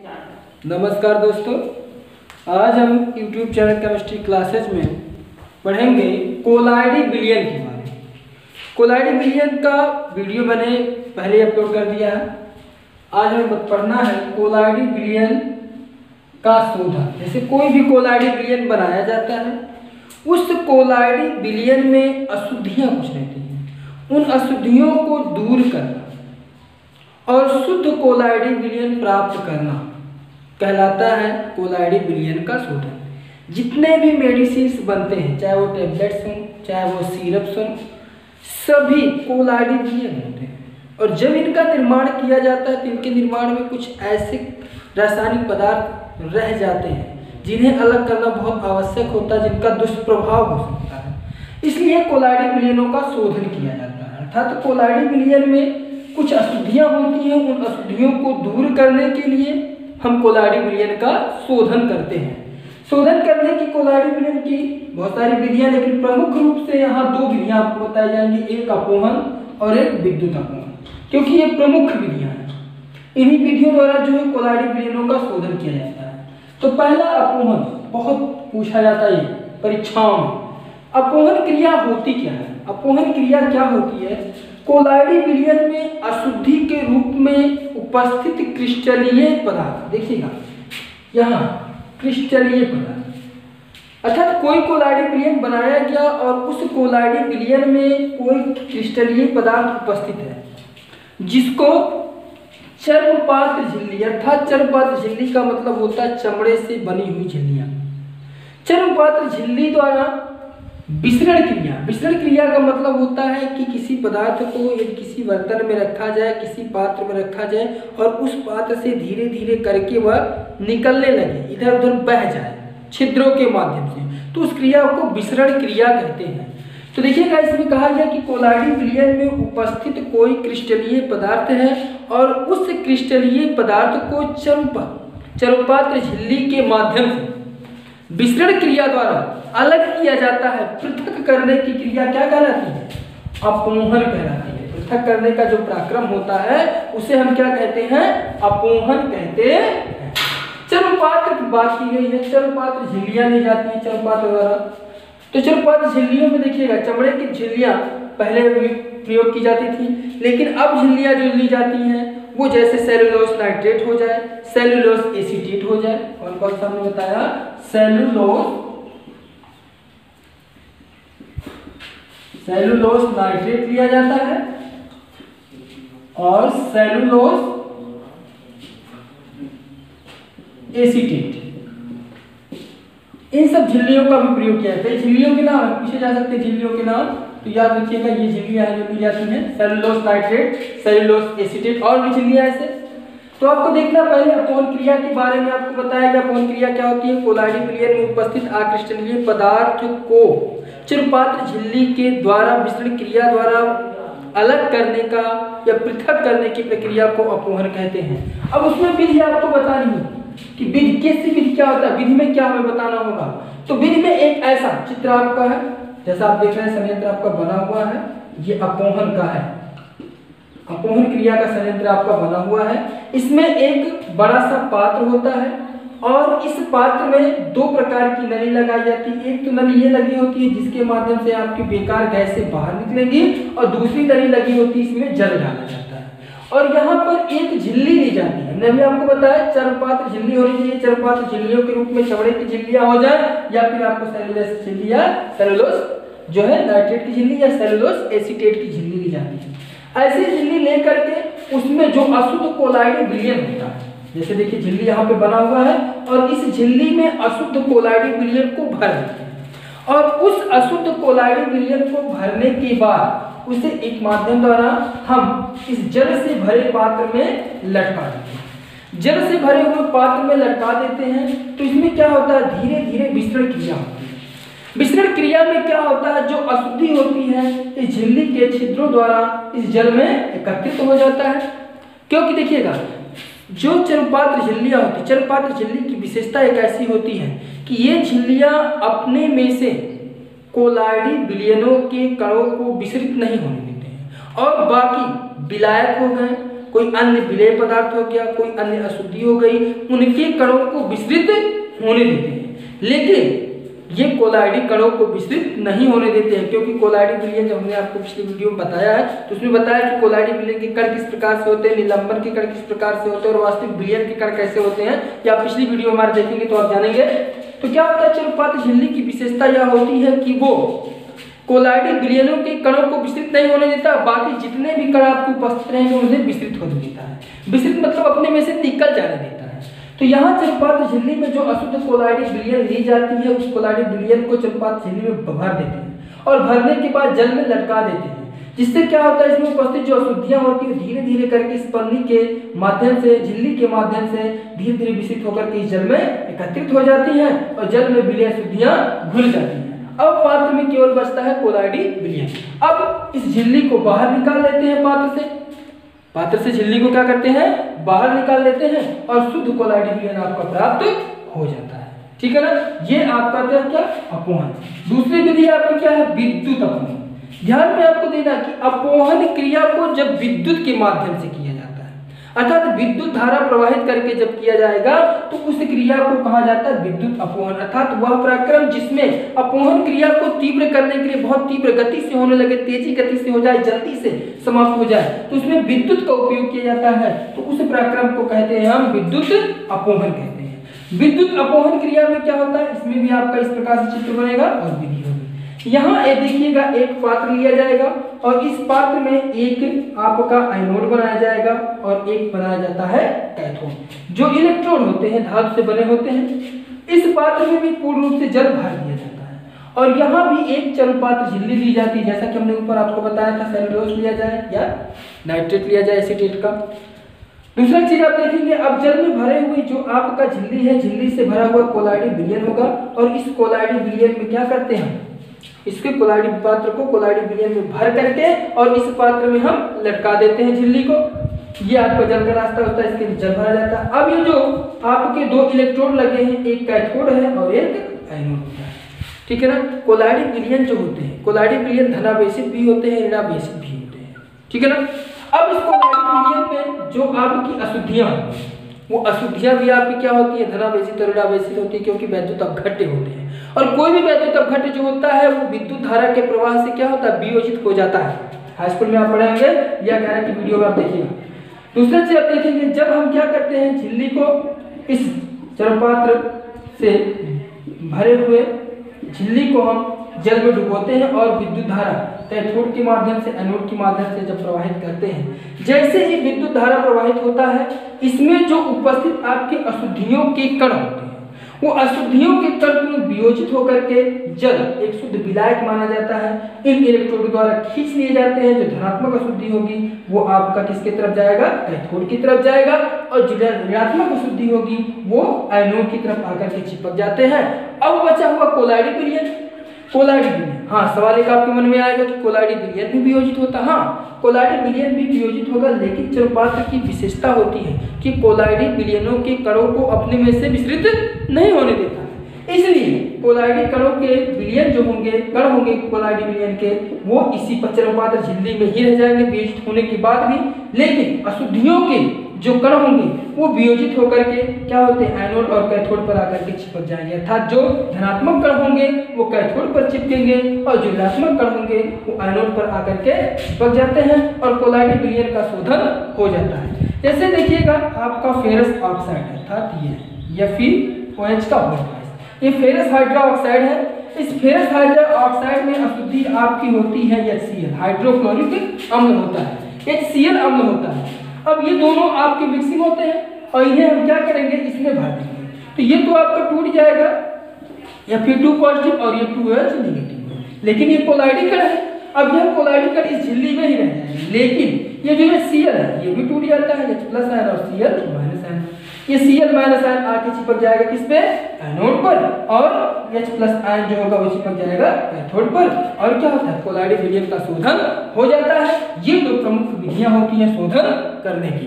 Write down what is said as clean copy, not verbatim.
नमस्कार दोस्तों, आज हम YouTube चैनल केमिस्ट्री क्लासेज में पढ़ेंगे कोलाइडी विलयन के बारे में। कोलाइडी विलयन का वीडियो मैंने पहले अपलोड कर दिया है। आज हमें पढ़ना है कोलाइडी विलयन का शोधन। जैसे कोई भी कोलाइडी विलयन बनाया जाता है, उस कोलाइडी विलयन में अशुद्धियाँ कुछ रहती हैं, उन अशुद्धियों को दूर करना और शुद्ध कोलाइडी विलयन प्राप्त करना कहलाता है कोलाइडी विलयन का शोधन। जितने भी मेडिसिन्स बनते हैं, चाहे वो टेबलेट्स हों, चाहे वो सिरप्स हों, सभी कोलाइडी विलयन होते हैं। और जब इनका निर्माण किया जाता है तो इनके निर्माण में कुछ ऐसे रासायनिक पदार्थ रह जाते हैं जिन्हें अलग करना बहुत आवश्यक होता है, जिनका दुष्प्रभाव हो सकता है। इसलिए कोलाइडी विलयनों का शोधन किया जाता है। अर्थात कोलाइडी विलयन में कुछ अशुद्धियाँ होती हैं, उन अशुद्धियों को दूर करने के लिए हम कोलाइडी विलयन का शोधन करते हैं। शोधन करने की कोलाइडी विलयन की बहुत सारी विधियां, लेकिन प्रमुख रूप से यहाँ दो विधियां आपको बताई जाएंगी, एक अपोहन और एक विद्युत अपोहन, क्योंकि ये प्रमुख विधियां हैं। इन्हीं विधियों द्वारा जो है कोलाइडी विलयनों का शोधन किया जाता है। तो पहला अपोहन, बहुत पूछा जाता है परीक्षाओं में। अपोहन क्रिया होती क्या है? अपोहन क्रिया क्या होती है? कोलाइडी विलयन में अशुद्धि के रूप में उपस्थित क्रिस्टलीय पदार्थ, देखिएगा यहाँ क्रिस्टलीय पदार्थ, अर्थात कोई कोलाइडी विलयन बनाया गया और उस कोलाइडी विलयन में कोई क्रिस्टलीय पदार्थ उपस्थित है जिसको चर्मपात्र झिल्ली, अर्थात चर्मपात्र झिल्ली का मतलब होता है चमड़े से बनी हुई झिल्लियां। चर्मपात्र झिल्ली द्वारा विसरण क्रिया, विसरण क्रिया का मतलब होता है कि किसी पदार्थ को यदि किसी बर्तन में रखा जाए, किसी पात्र में रखा जाए और उस पात्र से धीरे धीरे करके वह निकलने लगे, इधर उधर बह जाए छिद्रों के माध्यम से, तो उस क्रिया को विसरण क्रिया कहते हैं। तो देखिएगा, इसमें कहा गया कि कोलाइडी विलयन में उपस्थित कोई क्रिस्टलीय पदार्थ है और उस क्रिस्टलीय पदार्थ को चर्मपात्र झिल्ली के माध्यम से विसरण क्रिया द्वारा अलग किया जाता है। पृथक करने की क्रिया क्या कहलाती है? अपोहन कहलाती है। पृथक करने का जो पराक्रम होता है उसे हम क्या कहते हैं? अपोहन कहते हैं। चर्मपात्र की बात की गई है, चर्मपात्र झिल्लियां ली जाती है चर्मपात्र द्वारा। तो चर्मपात्र झिल्लियों में देखिएगा, चमड़े की झिल्लियां पहले भी प्रयोग की जाती थी, लेकिन अब झिल्लियां जो ली जाती हैं वो जैसे सेलुलोस नाइट्रेट हो जाए, सेलुलोस एसीटेट हो जाए, और कौन सा हमने बताया? सेलुलोस नाइट्रेट लिया जाता है और सेलुलोस एसीटेट, इन सब झिल्लियों का भी प्रयोग किया जाता है। झिल्लियों के नाम पूछे जा सकते हैं, झिल्लियों के नाम तो याद रखिएगा, ये झिल्लियां जो ली जाती हैं सेलुलोस नाइट्रेट, सेलुलोस एसीटेट, और भी झिल्लियां ऐसे। तो आपको देखना, पहले अपोहन क्रिया के बारे में आपको बताया गया। अपोहन क्रिया क्या होती है? कोलाइडी विलयन में उपस्थित अक्रिस्टलीय पदार्थ को चर्मपात्र झिल्ली के द्वारा विसरण क्रिया द्वारा अलग करने का या पृथक करने की प्रक्रिया को अपोहन कहते हैं। अब उसमें विधि आपको बतानी है कि विधि, कैसी विधि क्या होता है, विधि में क्या हमें बताना होगा। तो विधि में एक ऐसा चित्र आपका है, जैसा आप देख रहे हैं संयंत्र आपका बना हुआ है, ये अपोहन का है। अपोहन क्रिया का संयंत्र आपका बना हुआ है। इसमें एक बड़ा सा पात्र होता है और इस पात्र में दो प्रकार की नली लगाई जाती है। एक तो नली ये लगी होती है जिसके माध्यम से आपकी बेकार गैसें बाहर निकलेंगी, और दूसरी नली लगी होती है, इसमें जल डाला जाता है। और यहाँ पर एक झिल्ली ली जाती है। मैंने आपको बताया चर्मपात्र झिल्ली होनी चाहिए। चर्मपात्र झिल्लियों के रूप में चमड़े की झिल्लियां हो जाए, या फिर आपको सेलुलोस झिल्ली या सेलुलोस जो है नाइट्रेट की झिल्ली या सेलुलोस एसीटेट की झिल्ली ली जाती है। ऐसी झिल्ली लेकर के उसमें जो अशुद्ध कोलाइडी विलयन होता है, जैसे देखिए झिल्ली यहाँ पे बना हुआ है, और इस झिल्ली में अशुद्ध कोलाइडी विलयन को भर देते हैं, और उस अशुद्ध कोलाइडी विलयन को भरने के बाद उसे एक माध्यम द्वारा हम इस जल से भरे पात्र में लटका देते हैं। जल से भरे हुए पात्र में लटका देते हैं तो इसमें क्या होता है? धीरे धीरे विसरण क्रिया होती है। विसरण क्रिया में क्या होता है? जो अशुद्धि होती है इस झिल्ली के छिद्रों द्वारा इस जल में एकत्रित हो जाता है। क्योंकि देखिएगा, जो चर्मपात्र झिल्लियां होती है, चर्मपात्र झिल्ली की विशेषता एक ऐसी होती है कि ये झिल्लियां अपने में से कोलाइडी विलयनों के कणों को विसरित नहीं होने देते हैं, और बाकी विलायक हो गए, कोई अन्य विलेय पदार्थ हो गया, कोई अन्य अशुद्धि हो गई, उनके कणों को विसरित होने देते हैं। लेकिन ये कोलाइडी कणों को विसरित नहीं होने देते हैं, क्योंकि कोलाइडी विलयन जब हमने आपको पिछली वीडियो में बताया है तो उसमें बताया कि कोलाइडी विलयन के कण किस प्रकार से होते हैं, निलंबन के कण किस प्रकार से होते हैं और वास्तविक विलयन के कण कैसे होते हैं, या आप पिछली वीडियो हमारे देखेंगे तो आप जानेंगे। तो क्या होता है, चर्मपात्र झिल्ली की विशेषता यह होती है कि वो कोलाइडी विलयनों के कणों को विसरित नहीं होने देता, बाकी जितने भी कण आपके उपस्थित रहेंगे उन्हें विसरित होने देता है। विसरित मतलब अपने में से निकल जाने देता है। तो यहाँ चर्मपात्र झिल्ली में जो अशुद्ध कोलाइडी विलयन ली जाती है उस कोलाइडी विलयन को चर्मपात्र झिल्ली में भर देते हैं और भरने के बाद जल में लटका देते हैं, जिससे क्या होता है, इसमें उपस्थित जो अशुद्धियां होती है धीरे धीरे करके इस पन्नी के माध्यम से, झिल्ली के माध्यम से धीरे धीरे विसरित होकर के इस जल में एकत्रित हो जाती हैं और जल में विलय अशुद्धियां घुल जाती हैं। अब पात्र में केवल बचता है कोलाइडी विलयन। अब इस झिल्ली को बाहर निकाल लेते हैं पात्र से झिल्ली को क्या करते हैं, बाहर निकाल लेते हैं और शुद्ध कोलाइडी विलयन आपका प्राप्त हो जाता है। ठीक है ना, ये आपका क्या अपोहन। दूसरी विधि आपकी क्या है, विद्युत अपोहन। ध्यान में आपको देना कि अपोहन क्रिया को जब विद्युत के माध्यम से किया जाता है, अर्थात विद्युत धारा प्रवाहित करके जब किया जाएगा तो उस क्रिया को कहा जाता है विद्युत अपोहन, अर्थात वह प्रक्रम जिसमें अपोहन क्रिया को तीव्र करने के लिए बहुत तीव्र गति से होने लगे, तेजी गति से हो जाए, जल्दी से समाप्त हो जाए, तो उसमें विद्युत का उपयोग किया जाता है। तो उस प्रक्रम को कहते हैं हम विद्युत अपोहन कहते हैं। विद्युत अपोहन क्रिया में क्या होता है, इसमें भी आपका इस प्रकार से चित्र बनेगा और विधि होगी। यहाँ देखिएगा, एक पात्र लिया जाएगा और इस पात्र में एक आपका एनोड बनाया जाएगा और एक बनाया जाता है कैथोड। जो इलेक्ट्रोड होते हैं धातु से बने होते हैं। इस पात्र में भी पूर्ण रूप से जल भर दिया जाता है और यहाँ भी एक चर्मपात्र झिल्ली ली जाती है, जैसा कि हमने ऊपर आपको बताया था, सेलुलोज लिया जाए या नाइट्रेट लिया जाए, एसीटेट का। दूसरा चीज आप देखेंगे, अब जल में भरे हुए जो आपका झिल्ली है, झिल्ली से भरा हुआ कोलाइडी विलयन होगा और इस कोलाइडी विलयन में क्या करते हैं, इसके कोलाइडी पात्र को कोलाइडी विलयन में भर करके और इस पात्र में हम लटका देते हैं झिल्ली को। ये आपका जल का रास्ता होता है, इसके लिए जल भरा जाता है। अब ये जो आपके दो इलेक्ट्रोड लगे हैं, एक कैथोड है और एक एनोड होता है। ठीक है ना, कोलाइडी विलयन जो होते हैं, कोलाइडी विलयन धनावेशित भी होते हैं, ऋणावेशित भी होते हैं। ठीक है ना, अब इस कोलाइडी विलयन में जो आपकी अशुद्धियां, वो अशुद्धियां भी आपकी क्या होती है, धनावेशित और ऋणावेशित होती है, क्योंकि वैद्युत अपघट्य होते हैं। और कोई भी वैद्युत अपघट्य जो होता है वो विद्युत धारा के प्रवाह से क्या होता है, वियोजित हो जाता है। हाई स्कूल में आप पढ़ेंगे या गारंटी वीडियो में आप देखिएगा। दूसरा चीज आप देखेंगे, जब हम क्या करते हैं, झिल्ली को इस चर्मपात्र से भरे हुए झिल्ली को हम जल में डुबोते हैं और विद्युत धारा कैथोड के माध्यम से, एनोड के माध्यम से जब प्रवाहित करते हैं, जैसे ही विद्युत धारा प्रवाहित होता है, इसमें जो उपस्थित आपके अशुद्धियों के कण होते हैं, वो अशुद्धियों के कण वियोजित होकर के जल एक शुद्ध विलायक माना जाता है, इन इलेक्ट्रोड द्वारा खींच लिए जाते हैं। जो धनात्मक अशुद्धि होगी वो आपका किसके तरफ जाएगा, कैथोड की तरफ जाएगा, और जो ऋणात्मक अशुद्धि होगी वो एनोड की तरफ आकर के चिपक जाते हैं। अब बचा हुआ कोलाइडी विलयन। कोलाइडी विलयन, हाँ, सवाल एक आपके मन में आएगा कि कोलाइडी विलयन भी वियोजित होता है। हाँ, कोलाइडी विलयन भी वियोजित होगा, लेकिन चर्मपात्र की विशेषता होती है कि कोलाइडी विलयनों के कणों को अपने में से विसरित नहीं होने देता है। इसलिए कोलाइडी कणों के विलयन जो होंगे, कण होंगे कोलाइडी विलयन के, वो इसी चर्मपात्र झिल्ली में ही रह जाएंगे वियोजित होने के बाद भी। लेकिन अशुद्धियों के जो कण होंगे वो वियोजित होकर के क्या होते हैं, एनोड और कैथोड पर आकर के चिपक जाएंगे, अर्थात जो धनात्मक कण होंगे वो कैथोड पर चिपकेंगे और जो ऋणात्मक कण होंगे वो एनोड पर आकर के चिपक जाते हैं और कोलाइडी विलयन का शोधन हो जाता है। जैसे देखिएगा, आपका फेरस ऑक्साइड है, अर्थात ये FeOH का होल्ड, ये फेरस हाइड्रो ऑक्साइड है। इस फेरस हाइड्रो ऑक्साइड में अशुद्धि आपकी होती है HCl, हाइड्रोक्लोरिक अम्ल होता है, HCl अम्ल होता है। अब ये दोनों आपके मिक्सिंग होते हैं और इन्हें हम क्या करेंगे, इसमें भर देंगे, तो ये तो आपका टूट जाएगा, Fe2 पॉजिटिव और ये 2H नेगेटिव, लेकिन ये कोलाइडी कण है। अब यह कोलाइडी कण इस झिल्ली में ही रह जाएंगे, लेकिन ये जो Cl है ये भी टूट जाता है, H+ आयन और Cl- आयन। ये Cl- आयन आके चिपक जाएगा किस पे, एनोड पर, और H+ आयन जो होगा वो चिपक जाएगा कैथोड पर, और क्या होता है, कोलाइडी विलयन का शोधन हो जाता है। ये दो प्रमुख विधियां होती हैं शोधन करने की।